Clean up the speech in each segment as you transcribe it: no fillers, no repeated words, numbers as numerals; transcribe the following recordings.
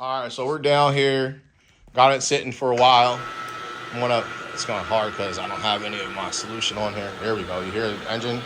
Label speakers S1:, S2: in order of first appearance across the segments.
S1: All right, so we're down here. Got it sitting for a while. It's kind of hard because I don't have any of my solution on here. There we go. You hear the engine?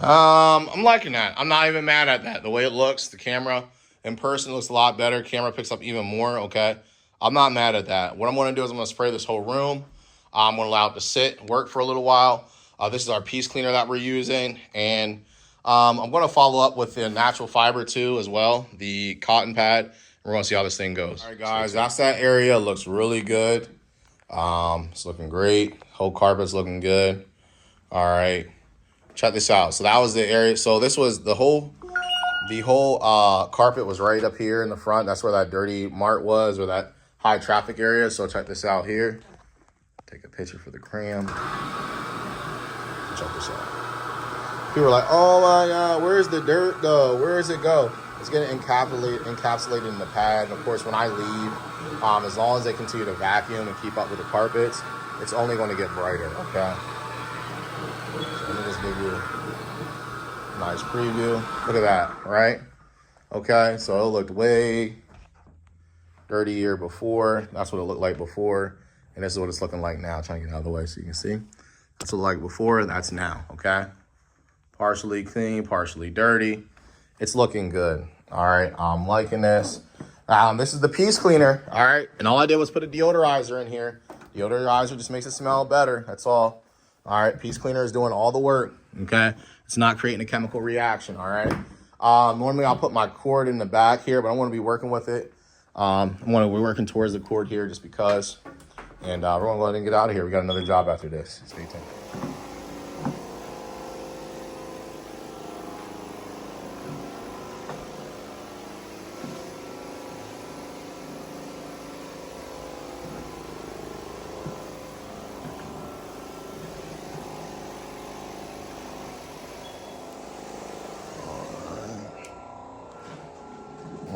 S1: I'm liking that. I'm not even mad at that. The way it looks, the camera in person looks a lot better. Camera picks up even more, okay? I'm not mad at that. What I'm going to do is I'm going to spray this whole room. I'm going to allow it to sit, work for a little while. This is our piece cleaner that we're using. And I'm going to follow up with the natural fiber too as well, the cotton pad. We're going to see how this thing goes. All right, guys, that's that area. It looks really good. It's looking great. Whole carpet's looking good. All right. Check this out. So that was the area. So this was the whole carpet was right up here in the front. That's where that dirty mart was, or that high traffic area. So check this out here. Take a picture for the cram. Check this out. People are like, oh my God, where's the dirt go? Where does it go? It's getting encapsulated in the pad. And of course, when I leave, as long as they continue to vacuum and keep up with the carpets, it's only going to get brighter, okay? Let me just give you a nice preview. Look at that, right? Okay, so it looked way dirtier before. That's what it looked like before. And this is what it's looking like now. Trying to get out of the way so you can see. That's what it looked like before. That's now, okay? Partially clean, partially dirty. It's looking good, all right? I'm liking this. This is the piece cleaner, all right? And all I did was put a deodorizer in here. Deodorizer just makes it smell better, that's all. All right, piece cleaner is doing all the work, okay? It's not creating a chemical reaction, all right? Normally, I'll put my cord in the back here, but I want to be working with it. We're working towards the cord here just because. And we're going to go ahead and get out of here. We got another job after this. Stay tuned.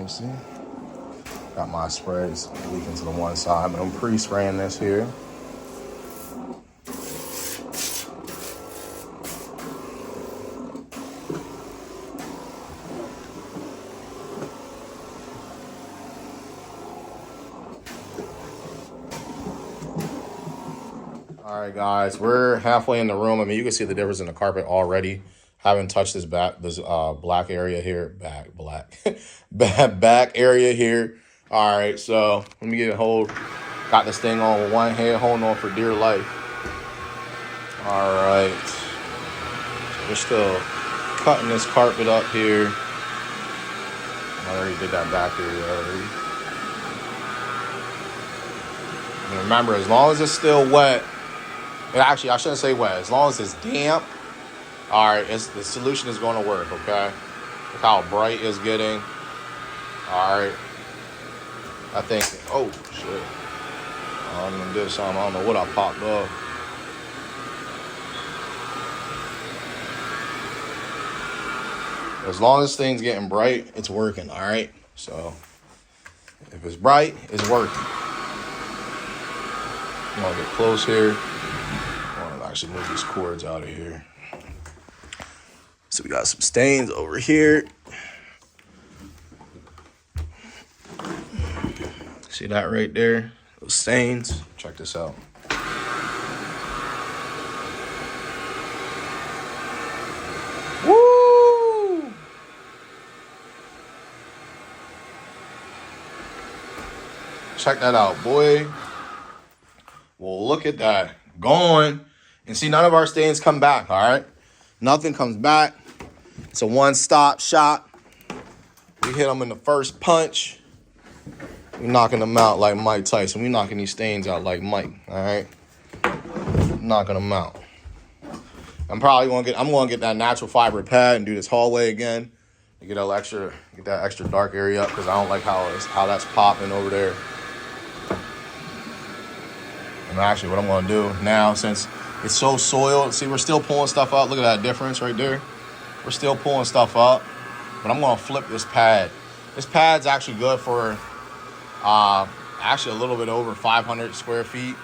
S1: See, got my sprays leaking to the one side, but I'm pre-spraying this here. All right, guys, we're halfway in the room. I mean, you can see the difference in the carpet already. Haven't touched this black area here. Back area here. All right, so let me get a hold. Got this thing on with one hand, holding on for dear life. All right, so we're still cutting this carpet up here. I already did that back area already. And remember, as long as it's still wet, and actually I shouldn't say wet. As long as it's damp. All right, the solution is going to work, okay? Look how bright it's getting. All right. I think, oh, shit. I done did something. I don't know what I popped off. As long as this thing's getting bright, it's working, all right? So, if it's bright, it's working. I'm going to get close here. I want to actually move these cords out of here. So we got some stains over here. See that right there? Those stains. Check this out. Woo! Check that out, boy. Well, look at that. Gone. And see, none of our stains come back, all right? Nothing comes back. It's a one-stop shop. We hit them in the first punch. We knocking them out like Mike Tyson. We knocking these stains out like Mike, all right? Knocking them out. I'm gonna get that natural fiber pad and do this hallway again. Get that extra dark area up because I don't like how that's popping over there. And actually what I'm gonna do now, since it's so soiled, see we're still pulling stuff up. Look at that difference right there. We're still pulling stuff up, but I'm gonna flip this pad. This pad's actually good for actually a little bit over 500 square feet.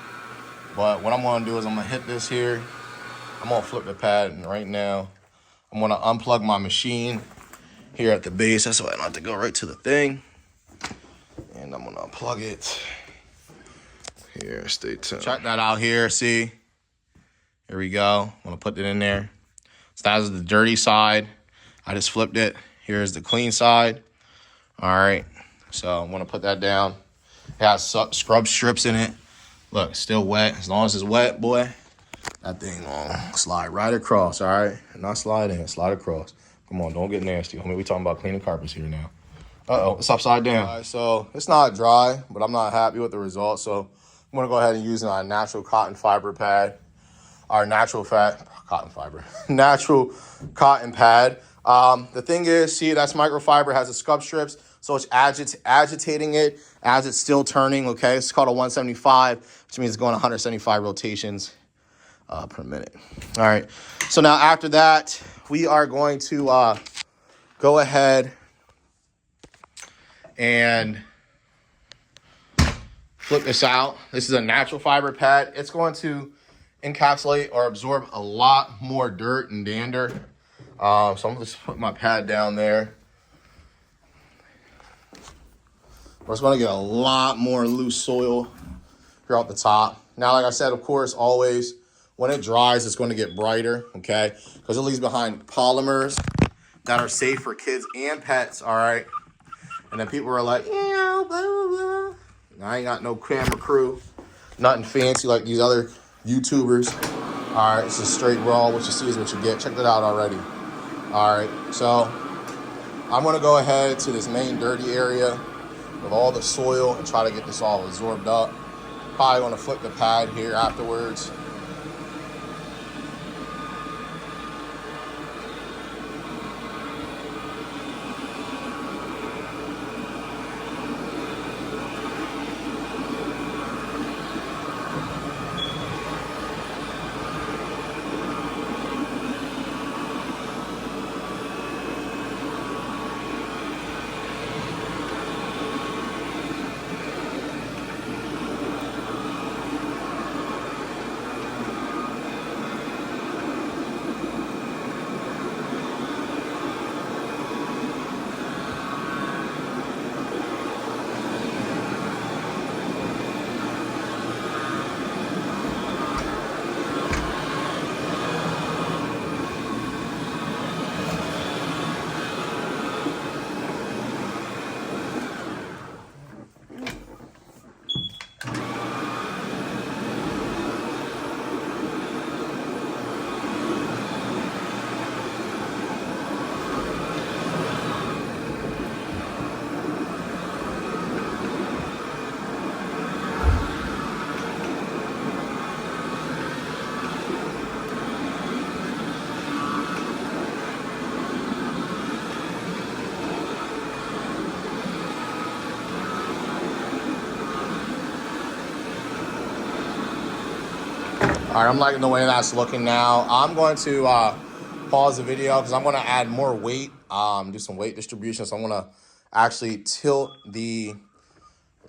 S1: But what I'm gonna do is I'm gonna hit this here. I'm gonna flip the pad, and right now I'm gonna unplug my machine here at the base. That's why I don't have to go right to the thing. And I'm gonna unplug it. Here, stay tuned. Check that out here, see? Here we go. I'm gonna put it in there. So that is the dirty side. I just flipped it. Here's the clean side. All right, so I'm gonna put that down. It has scrub strips in it. Look, it's still wet. As long as it's wet, boy, that thing gonna slide right across, all right? Not slide in, slide across. Come on, don't get nasty. I mean, we talking about cleaning carpets here now. Uh-oh, it's upside down. All right, so it's not dry, but I'm not happy with the result. So I'm gonna go ahead and use our natural cotton fiber pad, our natural cotton pad. The thing is, see, that's microfiber, has the scrub strips, so it's agitating it as it's still turning, okay? It's called a 175, which means it's going 175 rotations per minute. All right, so now after that, we are going to go ahead and flip this out. This is a natural fiber pad. It's going to encapsulate or absorb a lot more dirt and dander. So I'm gonna just put my pad down there. We're just gonna get a lot more loose soil throughout the top. Now, like I said, of course, always when it dries, it's going to get brighter, okay? Because it leaves behind polymers that are safe for kids and pets, all right? And then people are like, yeah, blah, blah, blah. I ain't got no camera crew, nothing fancy like these other YouTubers. All right, it's just straight raw. What you see is what you get. Check that out already. All right, so I'm gonna go ahead to this main dirty area with all the soil and try to get this all absorbed up. Probably gonna flip the pad here afterwards. All right, I'm liking the way that's looking now. I'm going to pause the video because I'm going to add more weight, do some weight distribution. So I'm going to actually tilt the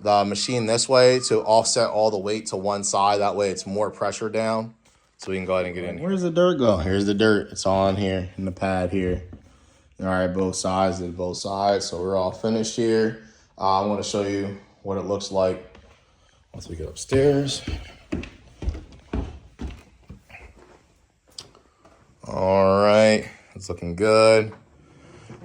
S1: machine this way to offset all the weight to one side. That way it's more pressure down. So we can go ahead and get in here. Where's the dirt go? Here's the dirt. It's on here in the pad here. All right, both sides and both sides. So we're all finished here. I want to show you what it looks like once we get upstairs. All right, it's looking good.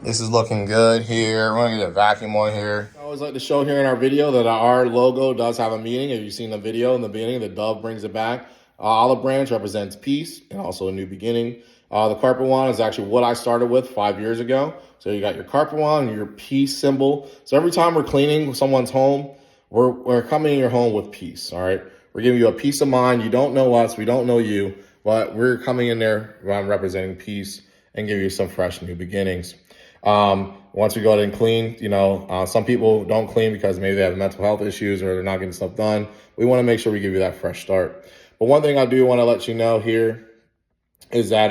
S1: This is looking good here. We're gonna get a vacuum on here. I always like to show here in our video that our logo does have a meaning. If you've seen the video in the beginning, the dove brings it back. Olive branch represents peace and also a new beginning. The carpet wand is actually what I started with 5 years ago. So you got your carpet wand and your peace symbol. So every time we're cleaning someone's home, we're coming in your home with peace, all right? We're giving you a peace of mind. You don't know us, we don't know you, but we're coming in there representing peace and give you some fresh new beginnings. Once we go ahead and clean, some people don't clean because maybe they have mental health issues or they're not getting stuff done. We want to make sure we give you that fresh start. But one thing I do want to let you know here is that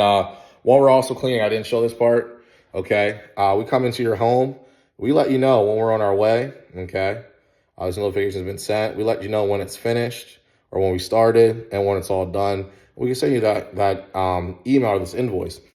S1: while we're also cleaning, I didn't show this part, okay? We come into your home. We let you know when we're on our way, okay? This notification has been sent. We let you know when it's finished or when we started and when it's all done. We can send you that email or this invoice.